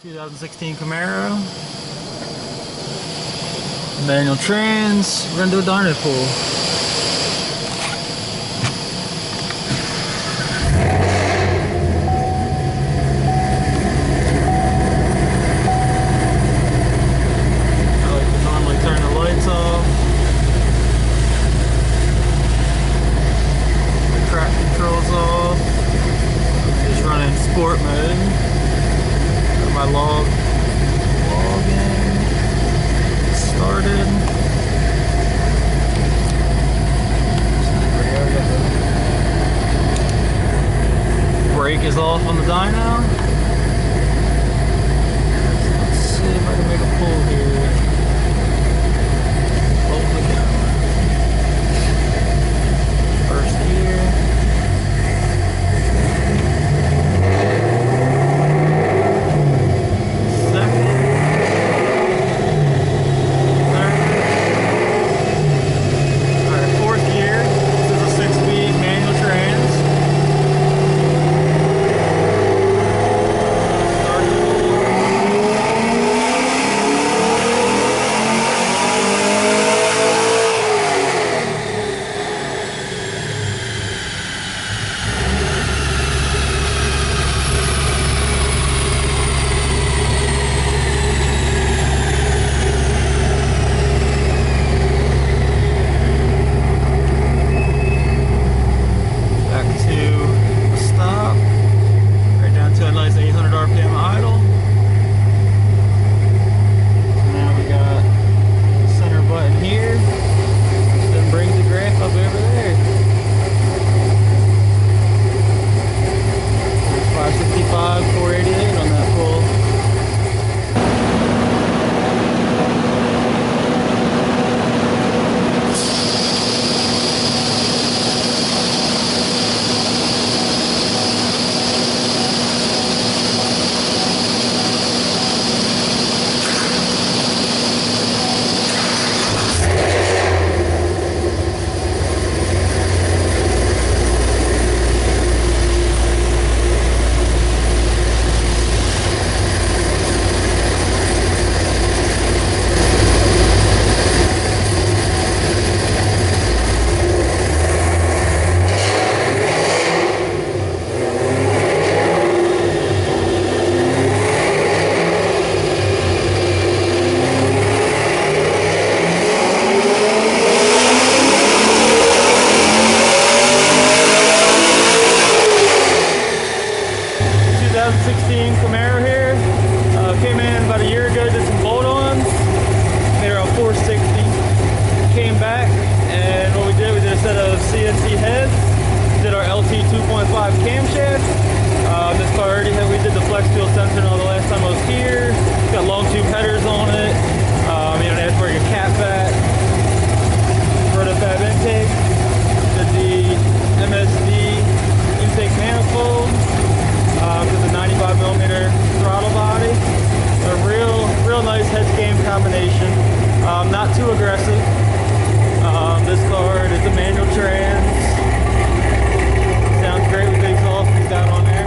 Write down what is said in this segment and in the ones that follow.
2016 Camaro, manual trans. We're gonna do a dyno pull. I like to normally turn the lights off. The track controls off. Just running sport mode. My login started. Brake is off on the dyno. Let's see if I can make a pull here. Hold the camera. First gear. Camaro here. Came in about a year ago, did some Bolt-ons. Made around 460. Came back, and what we did a set of CNC heads. Did our LT 2.5 camshaft. This car already had, we did the flex fuel sensor the last time I was here. It's got long tube headers on it. You know, they have to bring a cat back. Rotofab intake. Did the MSD intake manifold. With the 95mm throttle body. A real nice head game combination. Not too aggressive. This car is a manual trans. Sounds great with the exhaust he's got on there.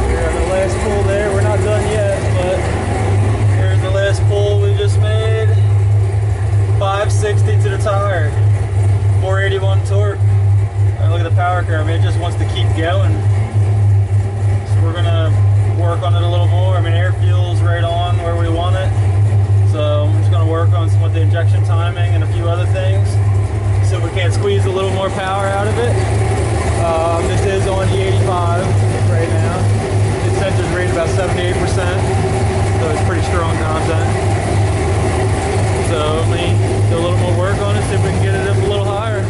We're on the last pull there. We're not done yet, but here's the last pull we just made. 560 to the tire, 481 torque. Look at the power curve, it just wants to keep going. So we're gonna work on it a little more. I mean, air fuel's right on where we want it. So I'm just gonna work on some with the injection timing and a few other things. So we can't squeeze a little more power out of it. This is on E85 right now. The sensor's rated about 78%, so it's pretty strong content. So let me do a little more work on it, see if we can get it up a little higher.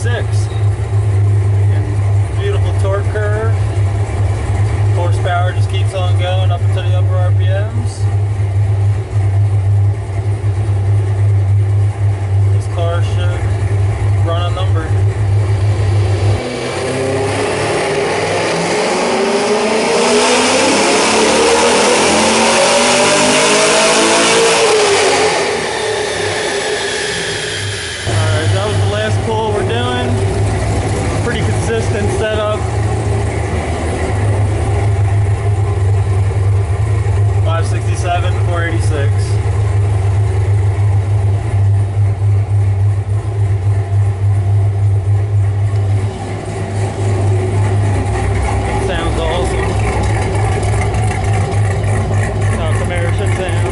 And beautiful torque curve. Horsepower just keeps on going up into the upper RPMs. This car should run a number. Consistent setup. 567 to 486. Sounds awesome. That's how a Camaro should sound.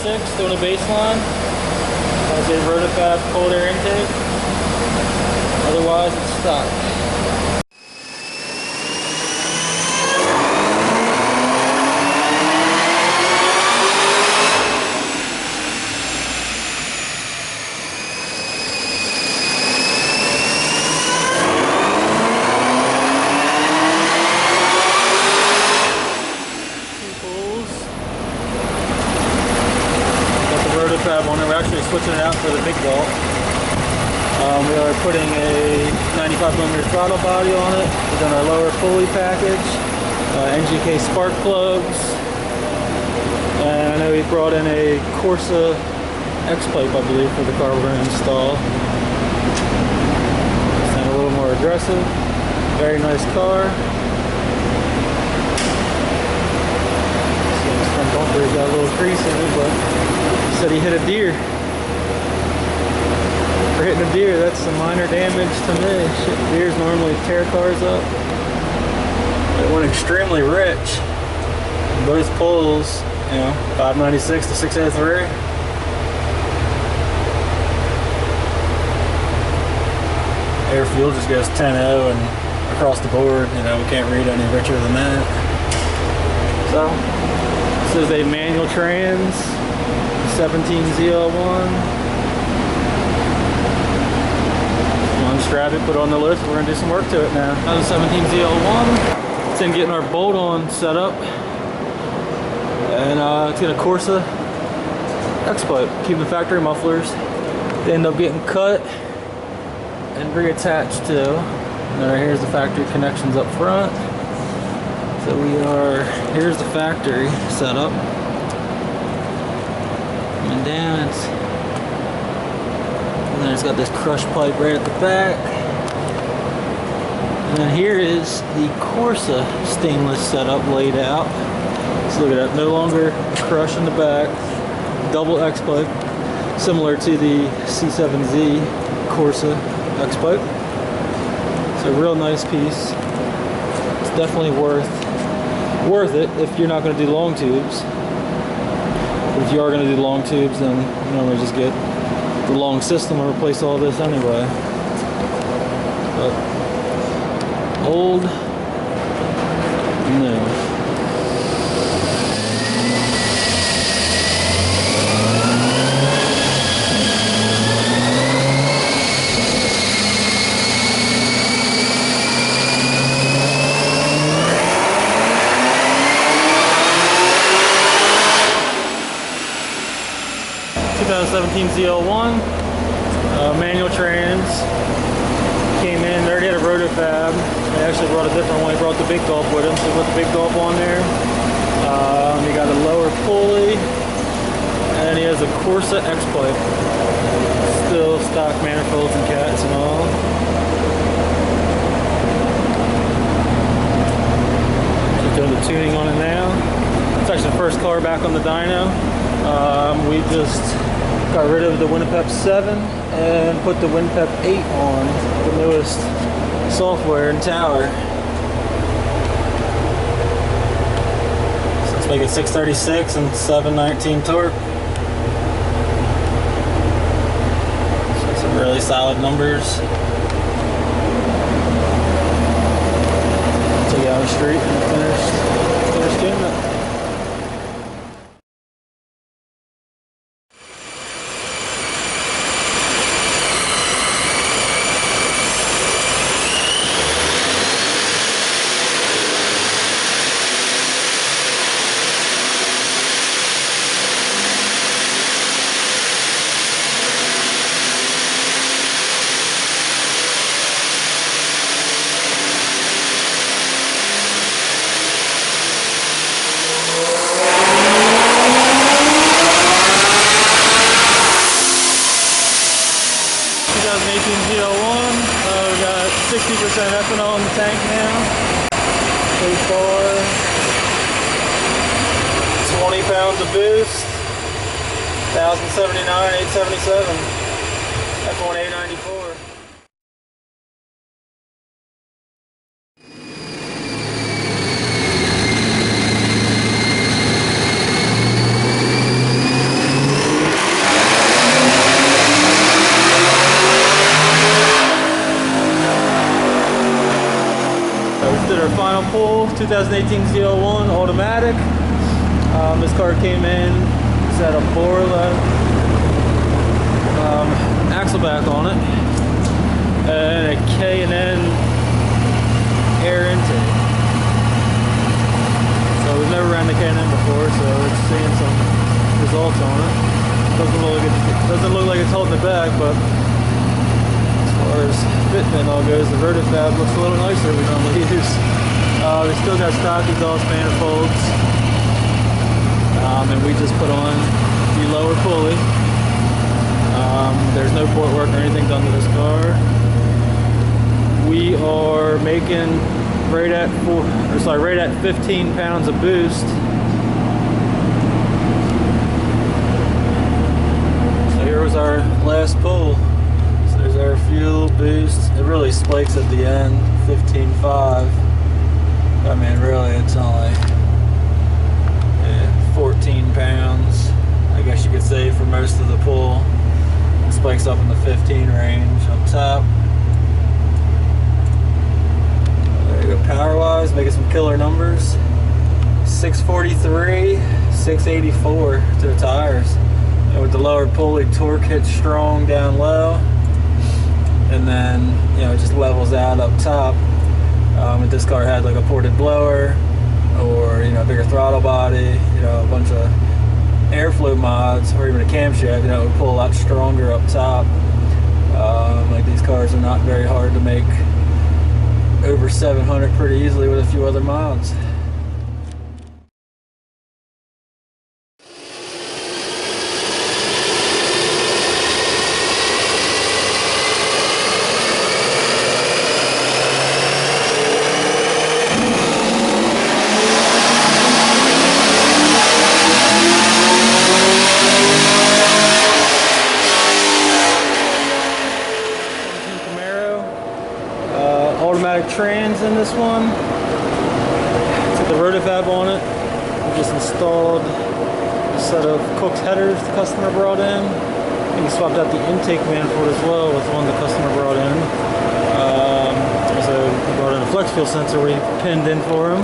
6 doing a baseline. Has a Rotofab cold air intake. Otherwise, it's stock. Rotofab on it. We're actually switching it out for the big Bolt. We are putting a 95mm throttle body on it. We've done our lower pulley package, NGK spark plugs, and I know we brought in a Corsa X-pipe, I believe, for the car we're going to install. Sound a little more aggressive. Very nice car. So this front bumper's got a little crease in it, but said he hit a deer. For hitting a deer, that's some minor damage to me. Shit, deers normally tear cars up. It went extremely rich. Both pulls, you know, 596 to 603. Air fuel just goes 10-0 and across the board, you know, we can't read any richer than that. So, this is a manual trans. 17ZL1. Unstrap it, put it on the list. We're gonna do some work to it now. Another 17ZL1. It's in getting our bolt-on set up, and it's got a Corsa X-pipe, keeping the factory mufflers. They end up getting cut and reattached to. And then here's the factory connections up front. So here's the factory setup. And down, and then it's got this crush pipe right at the back. And then here is the Corsa stainless setup laid out. So look at that, no longer crush in the back, double X pipe, similar to the C7Z Corsa X pipe. It's a real nice piece. It's definitely worth it if you're not going to do long tubes. But if you are going to do long tubes, then you normally just get the long system and replace all this anyway. But old, new. 2017 ZL1, manual trans, came in, they already had a Rotofab. They actually brought a different one. He brought the big gulp with him, so we put the big gulp on there. He got a lower pulley, and he has a Corsa X-pipe. Still stock manifolds and cats and all. Just doing the tuning on it now. It's actually the first color back on the dyno. We just got rid of the Winnipep 7 and put the Winnipep 8 on, the newest software and tower. So let's make it 636 and 719 torque. So some really solid numbers. Take it out on the street and finish tune it. 2018 ZL1. We got 60% ethanol in the tank now. So far, 20 pounds of boost. 1,079, 877. F1 A94. Did our final pull, 2018 ZL1 automatic. This car came in, it's at a Borla axle back on it, and a K&N air intake. So we've never ran the K&N before, so it's seeing some results on it. Doesn't look like it's holding it back, but as far as fitment all goes, the Vertifab looks a little nicer we normally use. We still got stock exhaust manifolds, and we just put on the lower pulley. There's no port work or anything done to this car. We are making right at 15 pounds of boost. So here was our last pull. There's our fuel boost. It really spikes at the end, 15.5. I mean, really, it's only 14 pounds, I guess you could say, for most of the pull. It spikes up in the 15 range up top. There you go, power-wise, making some killer numbers. 643, 684 to the tires. And with the lower pulley, torque hits strong down low. And then, you know, it just levels out up top. If this car had like a ported blower or, you know, a bigger throttle body, you know, a bunch of airflow mods, or even a camshaft, you know, it would pull a lot stronger up top. Like these cars are not very hard to make over 700 pretty easily with a few other mods. Automatic trans in this one. Took the Vertifab on it. We just installed a set of cooked headers the customer brought in. And we swapped out the intake manifold as well with the one the customer brought in. So we brought in a flex fuel sensor we pinned in for him.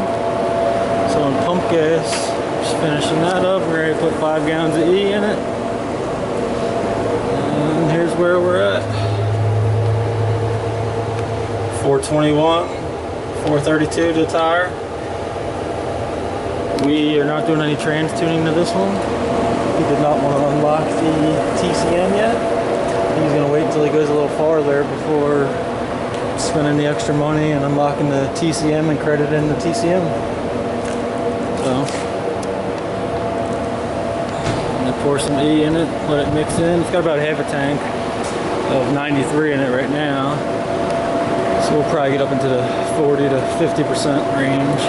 So on pump gas, just finishing that up. We're ready to put 5 gallons of E in it. And here's where we're at. 421, 432 to the tire. We are not doing any trans tuning to this one. He did not want to unlock the TCM yet. He's going to wait until he goes a little farther before spending the extra money and unlocking the TCM and crediting the TCM. So, I'm going to pour some E in it, let it mix in. It's got about half a tank of 93 in it right now. So we'll probably get up into the 40 to 50% range.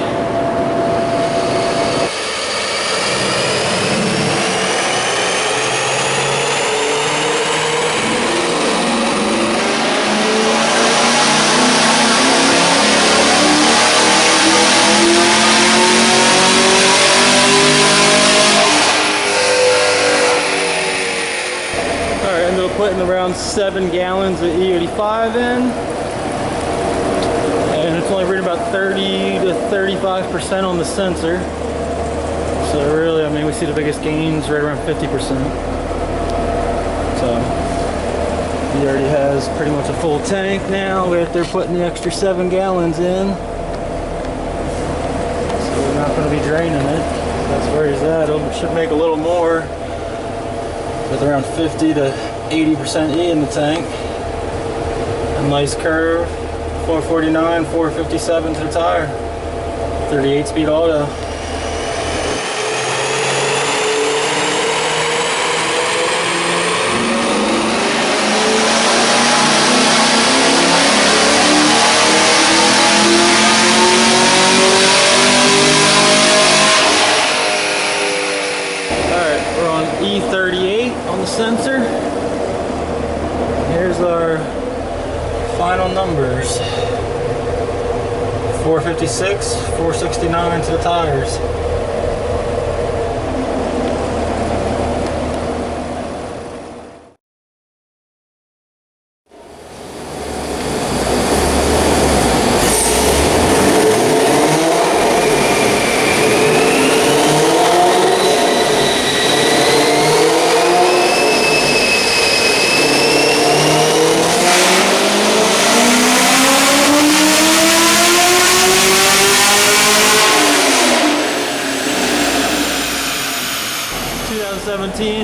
Alright, ended up putting around 7 gallons of E85 in. And it's only reading about 30 to 35% on the sensor. So really, I mean, we see the biggest gains right around 50%. So he already has pretty much a full tank now. We're out there putting the extra 7 gallons in. So we're not going to be draining it. That's where he's at. It should make a little more with around 50 to 80% E in the tank. A nice curve, 449, 457 to the tire. 38 speed auto. Alright, we're on E38 on the sensor. Here's our final numbers. 456, 469 to the tires.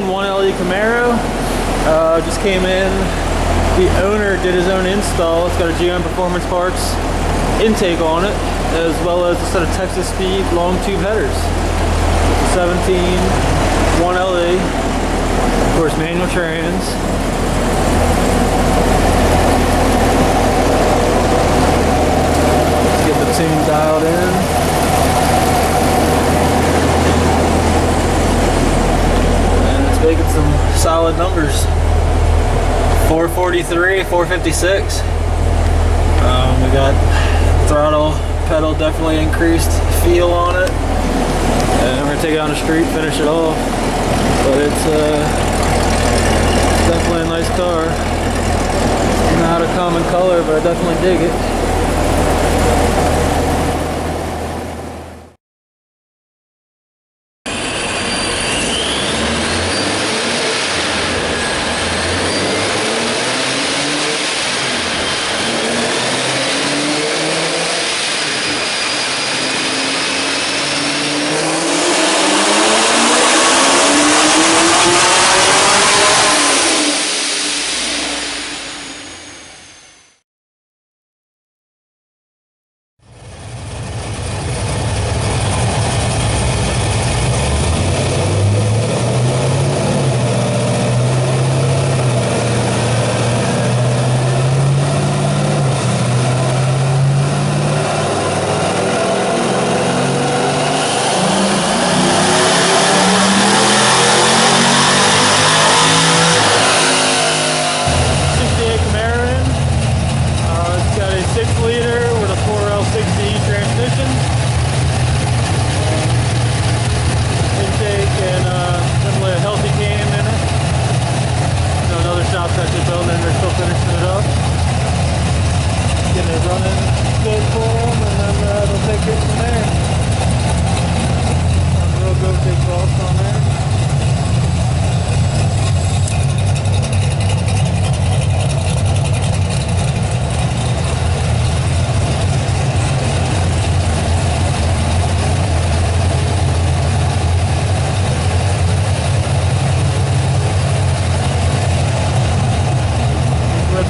One LE Camaro just came in. The owner did his own install. It's got a GM Performance Parts intake on it, as well as a set of Texas Speed long tube headers. 17 1 LE, of course, manual trans. Let's get the tune dialed in. Making some solid numbers. 443, 456. We got throttle pedal definitely increased feel on it, and we're gonna take it on the street, finish it off. But it's definitely a nice car. Not a common color, but I definitely dig it. 6-liter with a 4L60 transmission. Intake and definitely a healthy cam in it. So another shop's actually building, they're still finishing it up. Getting it running good for them, and then they'll take it from there. Real go take off on there.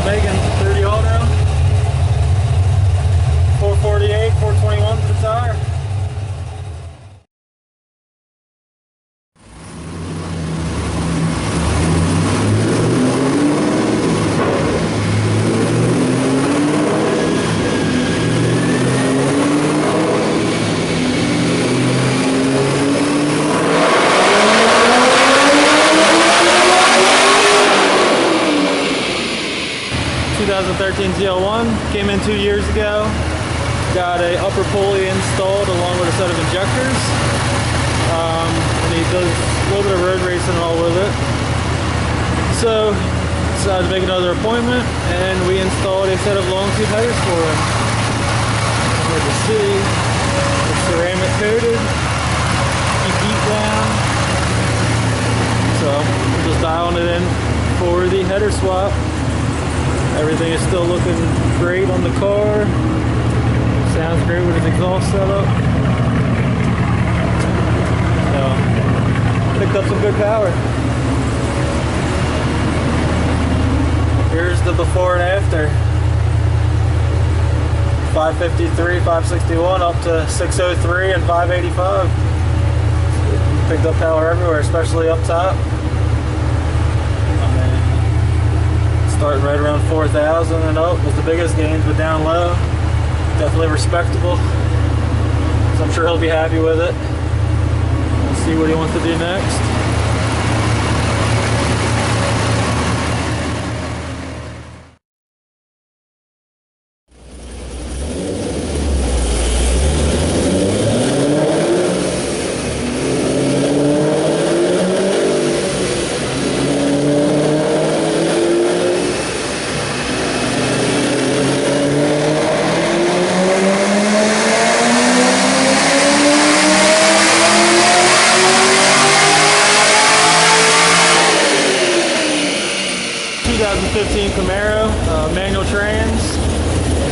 Megan 30 auto, 448, 421 for the tire. ZL1 came in 2 years ago. Got a upper pulley installed along with a set of injectors. And he does a little bit of road racing all with it. So decided to make another appointment, and we installed a set of long tube headers for him. As you can see, it's ceramic coated. He beat just dialing it in for the header swap. Everything is still looking great on the car. Sounds great with its exhaust setup. So, picked up some good power. Here's the before and after. 553, 561 up to 603 and 585. Picked up power everywhere, especially up top. Starting right around 4,000 and up was the biggest gains, but down low, definitely respectable. So I'm sure he'll be happy with it. We'll see what he wants to do next. 2015 Camaro, manual trans.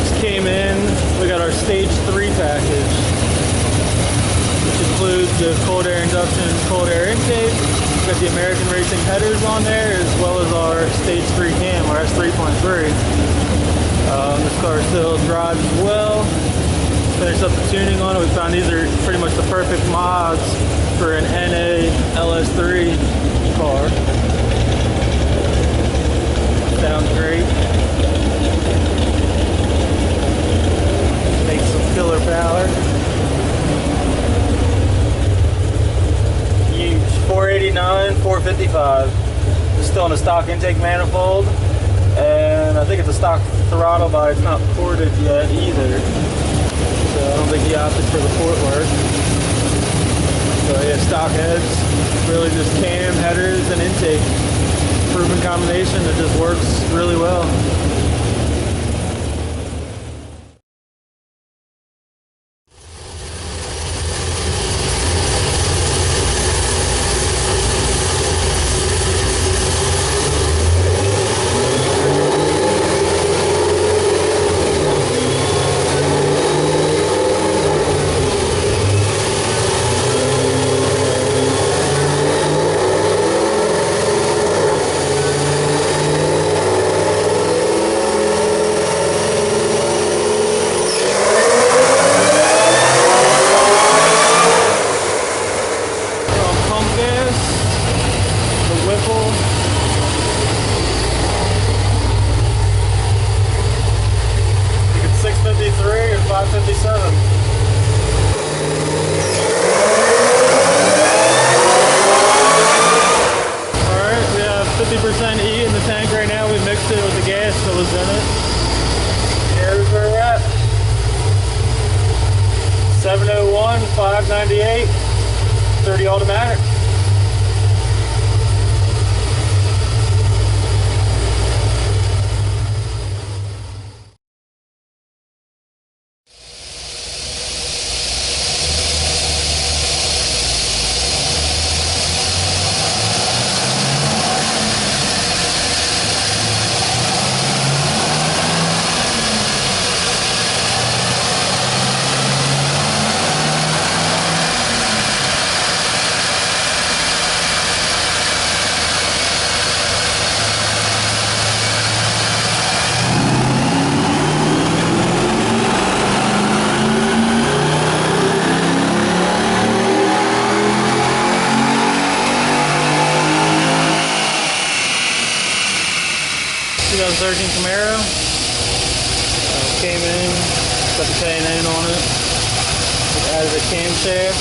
Just came in. We got our stage 3 package, which includes the cold air induction, cold air intake. We got the American Racing headers on there, as well as our stage 3 cam, our S3.3. This car still drives well. Finished up the tuning on it. We found these are pretty much the perfect mods for an NA LS3 car. Sounds great. Makes some killer power. Huge. 489, 455. It's still in a stock intake manifold. And I think it's a stock throttle body. It's not ported yet either. So I don't think he opted for the port work. So yeah, stock heads. Really just cam, headers, and intake. Proven combination that just works really well. 557. Alright, we have 50% E in the tank right now. We mixed it with the gas that was in it. Here's where we're at. 701, 598, 30 automatic. Camaro came in, got the K&N on it. It added a camshaft.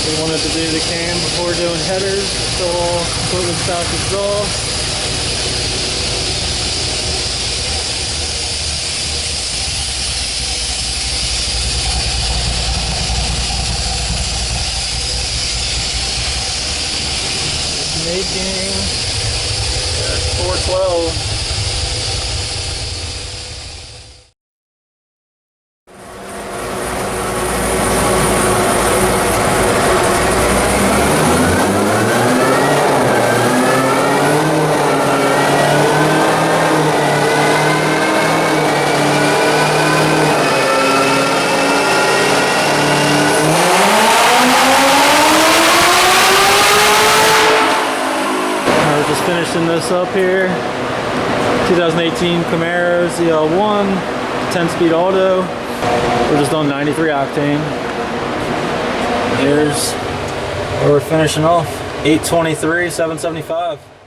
We wanted to do the cam before doing headers, so all completely stock exhaust. Making 412. us up here. 2018 Camaro ZL1, 10-speed auto. We're just on 93 octane. Here's where we're finishing off. 823, 775.